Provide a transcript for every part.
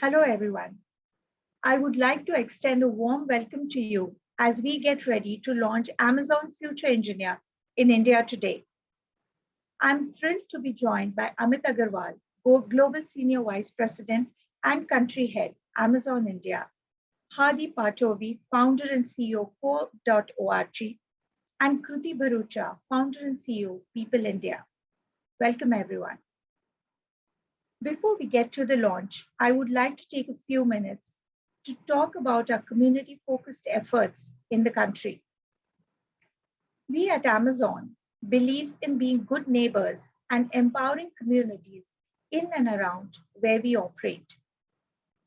Hello, everyone. I would like to extend a warm welcome to you as we get ready to launch Amazon Future Engineer in India today. I'm thrilled to be joined by Amit Agarwal, Global Senior Vice President and Country Head, Amazon India, Hadi Patovi, Founder and CEO, Core.org, and Kruti Bharucha, Founder and CEO, People India. Welcome, everyone. Before we get to the launch, I would like to take a few minutes to talk about our community focused efforts in the country. We at Amazon believe in being good neighbors and empowering communities in and around where we operate.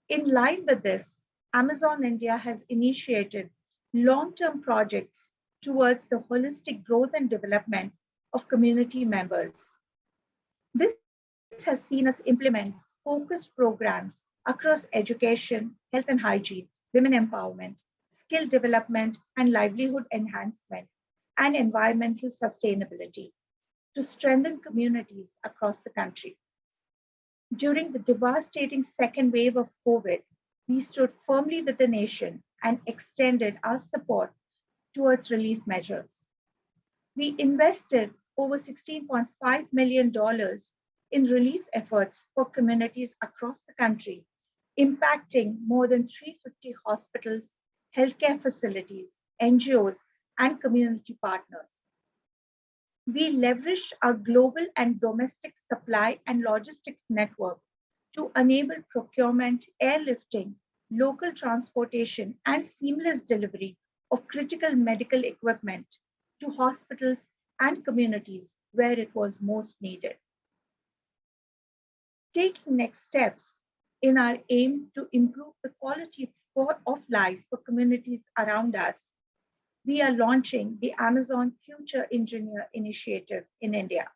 In line with this, Amazon India has initiated long term projects towards the holistic growth and development of community members. This has seen us implement focused programs across education, health and hygiene, women empowerment, skill development, and livelihood enhancement, and environmental sustainability to strengthen communities across the country. During the devastating second wave of COVID, we stood firmly with the nation and extended our support towards relief measures. We invested over $16.5 million in relief efforts for communities across the country, impacting more than 350 hospitals, healthcare facilities, NGOs, and community partners. We leveraged our global and domestic supply and logistics network to enable procurement, airlifting, local transportation, and seamless delivery of critical medical equipment to hospitals and communities where it was most needed. Taking next steps in our aim to improve the quality of life for communities around us, we are launching the Amazon Future Engineer Initiative in India.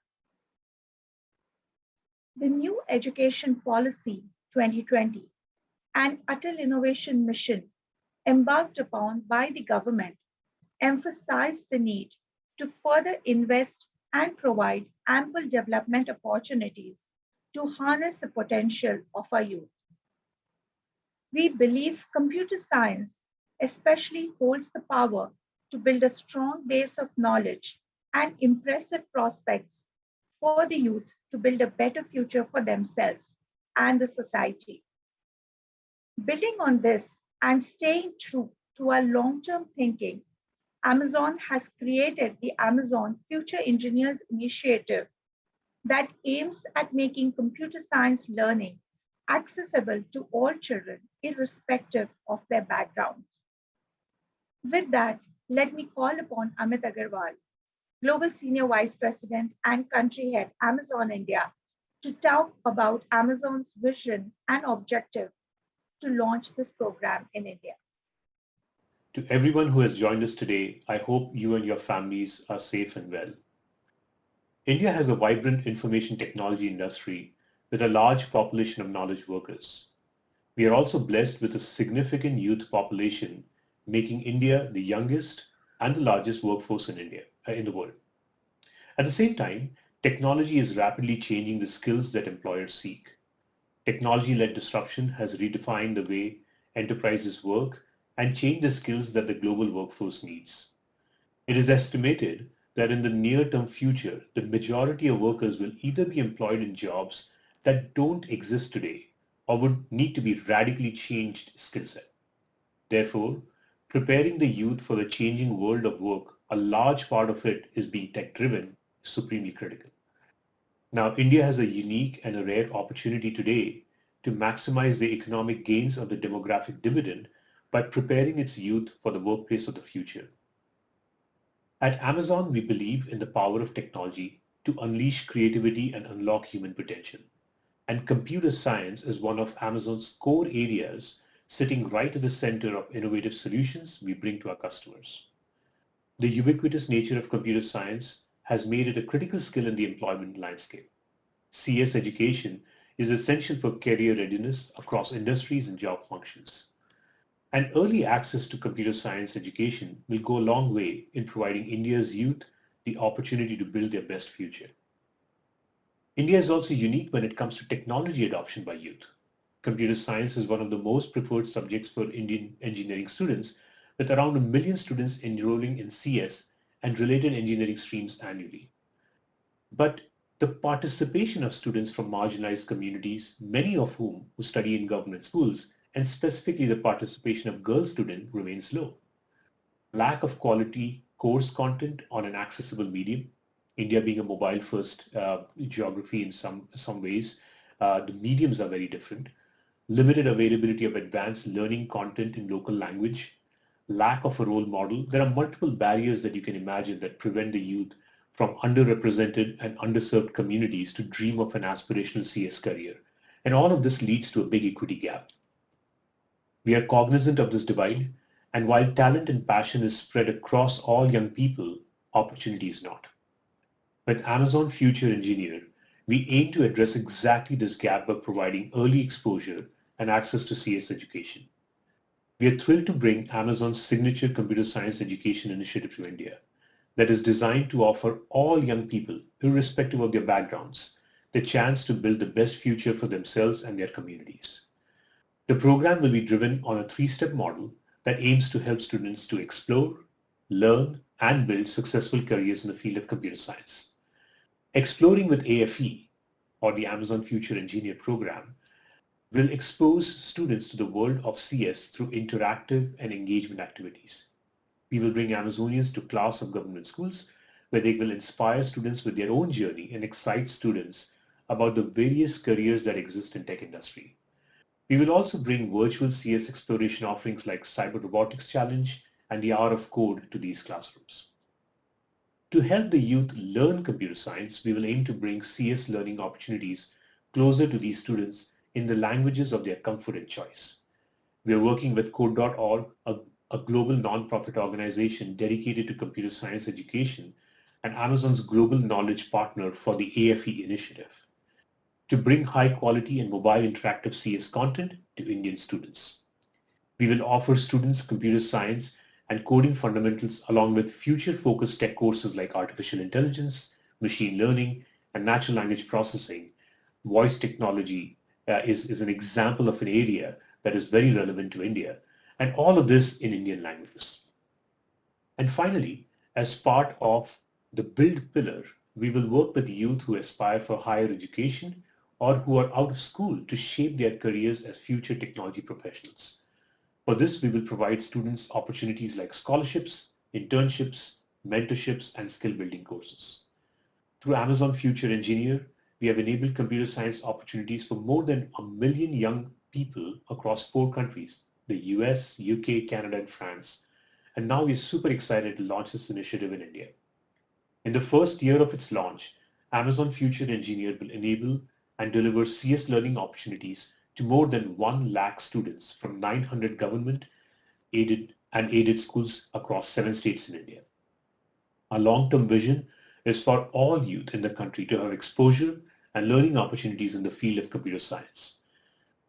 The new Education Policy 2020 and Atal Innovation Mission embarked upon by the government emphasize the need to further invest and provide ample development opportunities to harness the potential of our youth. We believe computer science especially holds the power to build a strong base of knowledge and impressive prospects for the youth to build a better future for themselves and the society. Building on this and staying true to our long term thinking, Amazon has created the Amazon Future Engineers Initiative that aims at making computer science learning accessible to all children, irrespective of their backgrounds. With that, let me call upon Amit Agarwal, Global Senior Vice President and Country Head, Amazon India, to talk about Amazon's vision and objective to launch this program in India. To everyone who has joined us today, I hope you and your families are safe and well. India has a vibrant information technology industry with a large population of knowledge workers. We are also blessed with a significant youth population, making India the youngest and the largest workforce in the world. At the same time, technology is rapidly changing the skills that employers seek. Technology-led disruption has redefined the way enterprises work and changed the skills that the global workforce needs. It is estimated that in the near-term future, the majority of workers will either be employed in jobs that don't exist today or would need to be radically changed skill set. Therefore, preparing the youth for the changing world of work, a large part of it is being tech-driven, is supremely critical. Now, India has a unique and a rare opportunity today to maximize the economic gains of the demographic dividend by preparing its youth for the workplace of the future. At Amazon, we believe in the power of technology to unleash creativity and unlock human potential. And computer science is one of Amazon's core areas, sitting right at the center of innovative solutions we bring to our customers. The ubiquitous nature of computer science has made it a critical skill in the employment landscape. CS education is essential for career readiness across industries and job functions. And early access to computer science education will go a long way in providing India's youth the opportunity to build their best future. India is also unique when it comes to technology adoption by youth. computer science is one of the most preferred subjects for Indian engineering students, with around 1 million students enrolling in CS and related engineering streams annually. But the participation of students from marginalized communities, many of whom who study in government schools, and specifically the participation of girl students, remains low. Lack of quality course content on an accessible medium, India being a mobile-first geography in some ways, the mediums are very different. Limited availability of advanced learning content in local language, lack of a role model. There are multiple barriers that you can imagine that prevent the youth from underrepresented and underserved communities to dream of an aspirational CS career. And all of this leads to a big equity gap. We are cognizant of this divide, and while talent and passion is spread across all young people, opportunity is not. With Amazon Future Engineer, we aim to address exactly this gap by providing early exposure and access to CS education. We are thrilled to bring Amazon's signature computer science education initiative to India that is designed to offer all young people, irrespective of their backgrounds, the chance to build the best future for themselves and their communities. The program will be driven on a three-step model that aims to help students to explore, learn, and build successful careers in the field of computer science. Exploring with AFE, or the Amazon Future Engineer program, will expose students to the world of CS through interactive and engagement activities. We will bring Amazonians to class of government schools where they will inspire students with their own journey and excite students about the various careers that exist in tech industry. We will also bring virtual CS exploration offerings like Cyber Robotics Challenge and the Hour of Code to these classrooms. To help the youth learn computer science, we will aim to bring CS learning opportunities closer to these students in the languages of their comfort and choice. We are working with Code.org, a global non-profit organization dedicated to computer science education and Amazon's global knowledge partner for the AFE initiative, to bring high quality and mobile interactive CS content to Indian students. We will offer students computer science and coding fundamentals along with future-focused tech courses like artificial intelligence, machine learning, and natural language processing. Voice technology is an example of an area that is very relevant to India, and all of this in Indian languages. And finally, as part of the Build pillar, we will work with youth who aspire for higher education or who are out of school to shape their careers as future technology professionals. For this, we will provide students opportunities like scholarships, internships, mentorships, and skill-building courses. Through Amazon Future Engineer, we have enabled computer science opportunities for more than 1 million young people across 4 countries, the US, UK, Canada, and France. And now we're super excited to launch this initiative in India. In the first year of its launch, Amazon Future Engineer will enable and deliver CS learning opportunities to more than 1 lakh students from 900 government-aided and aided schools across 7 states in India. Our long-term vision is for all youth in the country to have exposure and learning opportunities in the field of computer science.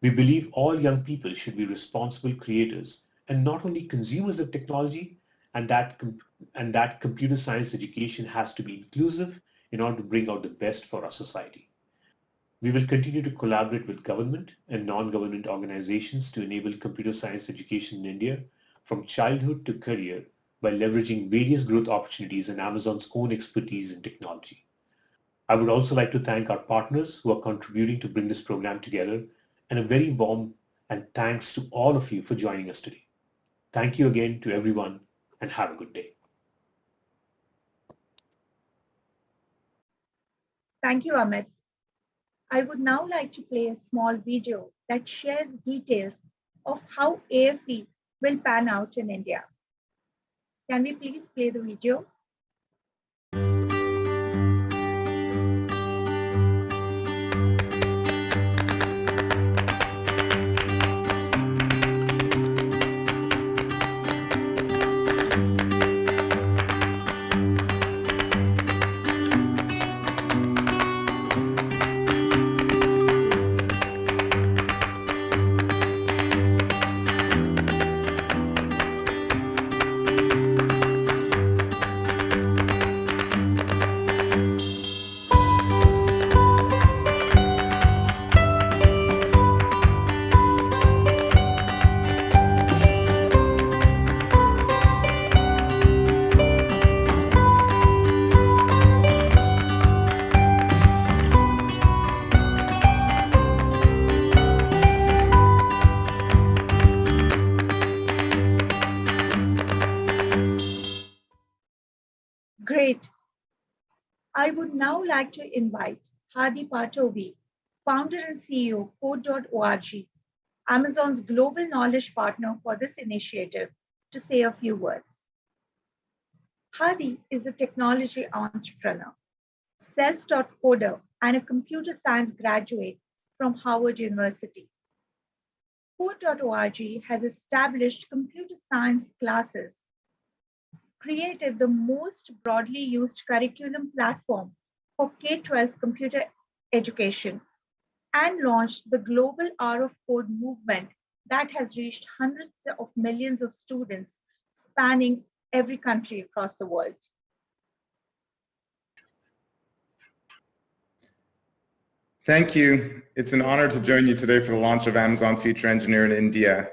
We believe all young people should be responsible creators and not only consumers of technology, and that computer science education has to be inclusive in order to bring out the best for our society. We will continue to collaborate with government and non-government organizations to enable computer science education in India from childhood to career by leveraging various growth opportunities and Amazon's own expertise in technology. I would also like to thank our partners who are contributing to bring this program together, and a very warm and thanks to all of you for joining us today. Thank you again to everyone, and have a good day. Thank you, Amit. I would now like to play a small video that shares details of how AFE will pan out in India. Can we please play the video? Great. I would now like to invite Hadi Patovi, founder and CEO of Code.org, Amazon's global knowledge partner for this initiative, to say a few words. Hadi is a technology entrepreneur, self-taught coder, and a computer science graduate from Howard University. Code.org has established computer science classes, created the most broadly used curriculum platform for K-12 computer education, and launched the global Hour of Code movement that has reached hundreds of millions of students spanning every country across the world. Thank you. It's an honor to join you today for the launch of Amazon Future Engineer in India.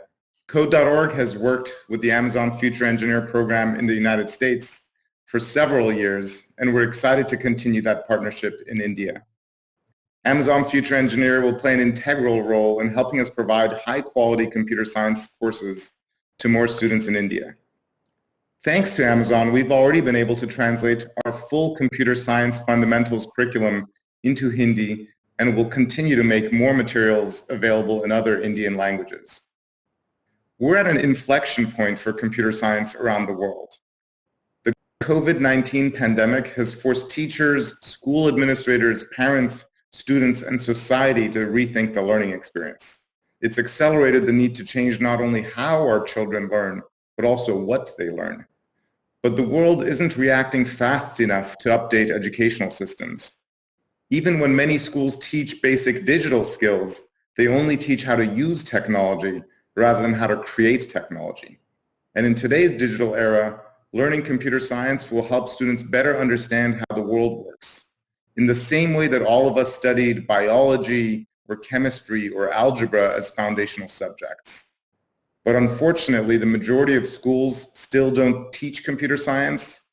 Code.org has worked with the Amazon Future Engineer program in the United States for several years, and we're excited to continue that partnership in India. Amazon Future Engineer will play an integral role in helping us provide high-quality computer science courses to more students in India. Thanks to Amazon, we've already been able to translate our full computer science fundamentals curriculum into Hindi and will continue to make more materials available in other Indian languages. We're at an inflection point for computer science around the world. The COVID-19 pandemic has forced teachers, school administrators, parents, students, and society to rethink the learning experience. It's accelerated the need to change not only how our children learn, but also what they learn. But the world isn't reacting fast enough to update educational systems. Even when many schools teach basic digital skills, they only teach how to use technology rather than how to create technology. And in today's digital era, learning computer science will help students better understand how the world works. In the same way that all of us studied biology or chemistry or algebra as foundational subjects. But unfortunately, the majority of schools still don't teach computer science,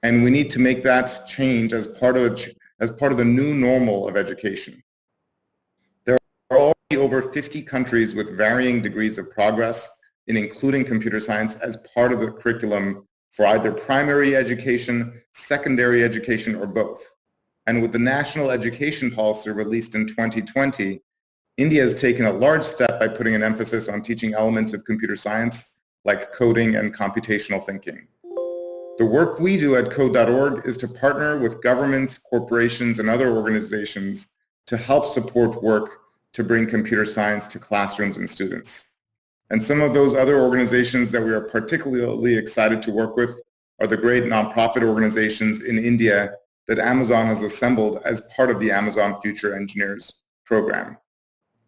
and we need to make that change as part of the new normal of education. There are already over 50 countries with varying degrees of progress in including computer science as part of the curriculum for either primary education, secondary education, or both. And with the National Education Policy released in 2020, India has taken a large step by putting an emphasis on teaching elements of computer science like coding and computational thinking. The work we do at Code.org is to partner with governments, corporations, and other organizations to help support work to bring computer science to classrooms and students. And some of those other organizations that we are particularly excited to work with are the great nonprofit organizations in India that Amazon has assembled as part of the Amazon Future Engineers program,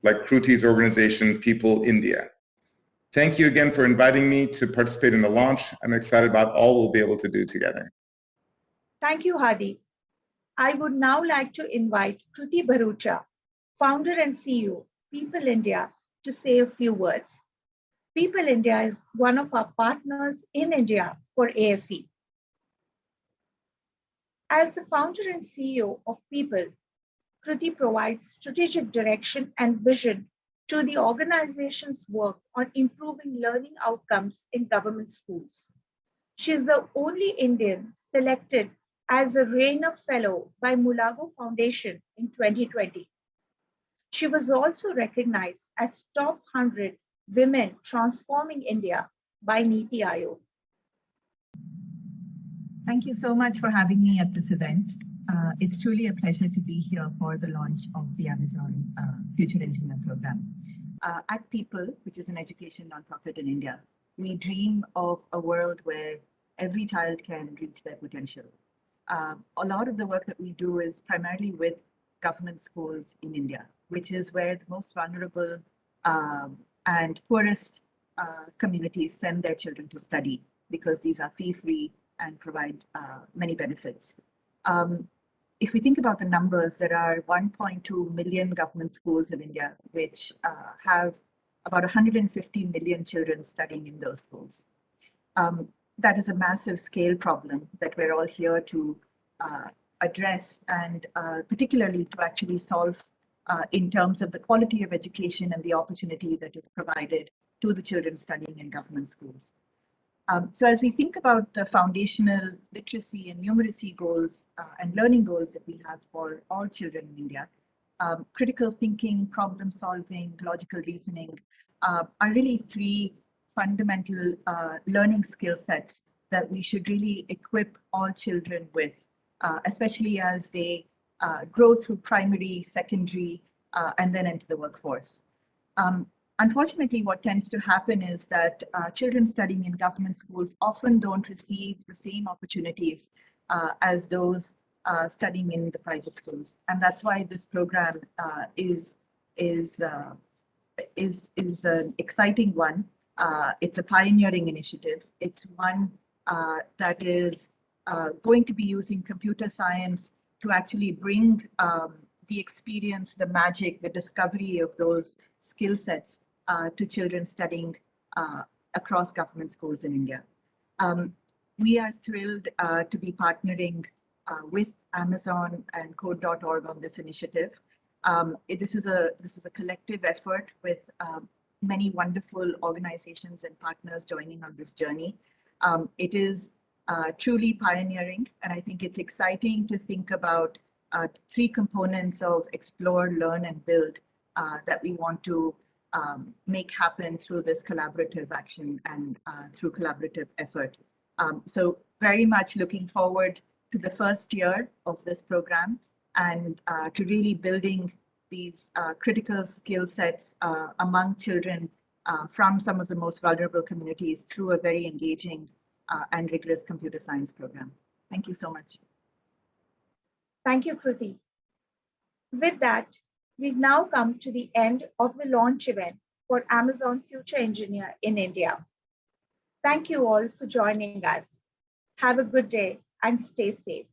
like Kruti's organization, People India. Thank you again for inviting me to participate in the launch. I'm excited about all we'll be able to do together. Thank you, Hadi. I would now like to invite Kruti Bharucha, founder and CEO, People India, to say a few words. People India is one of our partners in India for AFE. As the founder and CEO of People, Kruti provides strategic direction and vision to the organization's work on improving learning outcomes in government schools. She is the only Indian selected as a Rainer Fellow by Mulago Foundation in 2020. She was also recognized as Top 100 Women Transforming India by Niti Aayog. Thank you so much for having me at this event. It's truly a pleasure to be here for the launch of the Amazon Future Engineer program. At People, which is an education nonprofit in India, we dream of a world where every child can reach their potential. A lot of the work that we do is primarily with government schools in India, which is where the most vulnerable and poorest communities send their children to study, because these are fee-free and provide many benefits. If we think about the numbers, there are 1.2 million government schools in India, which have about 150 million children studying in those schools. That is a massive scale problem that we're all here to address, and particularly to actually solve in terms of the quality of education and the opportunity that is provided to the children studying in government schools. So as we think about the foundational literacy and numeracy goals and learning goals that we have for all children in India, critical thinking, problem solving, logical reasoning are really three fundamental learning skill sets that we should really equip all children with, especially as they grow through primary, secondary, and then into the workforce. Unfortunately, what tends to happen is that children studying in government schools often don't receive the same opportunities as those studying in the private schools, and that's why this program is an exciting one. It's a pioneering initiative. It's one that is going to be using computer science to actually bring the experience, the magic, the discovery of those skill sets to children studying across government schools in India. We are thrilled to be partnering with Amazon and Code.org on this initiative. This is a collective effort with many wonderful organizations and partners joining on this journey. It is truly pioneering, and I think it's exciting to think about three components of explore, learn, and build that we want to make happen through this collaborative action and through collaborative effort. So very much looking forward to the first year of this program and to really building these critical skill sets among children from some of the most vulnerable communities through a very engaging and rigorous computer science program. Thank you so much. Thank you, Kruti. With that, we've now come to the end of the launch event for Amazon Future Engineer in India. Thank you all for joining us. Have a good day and stay safe.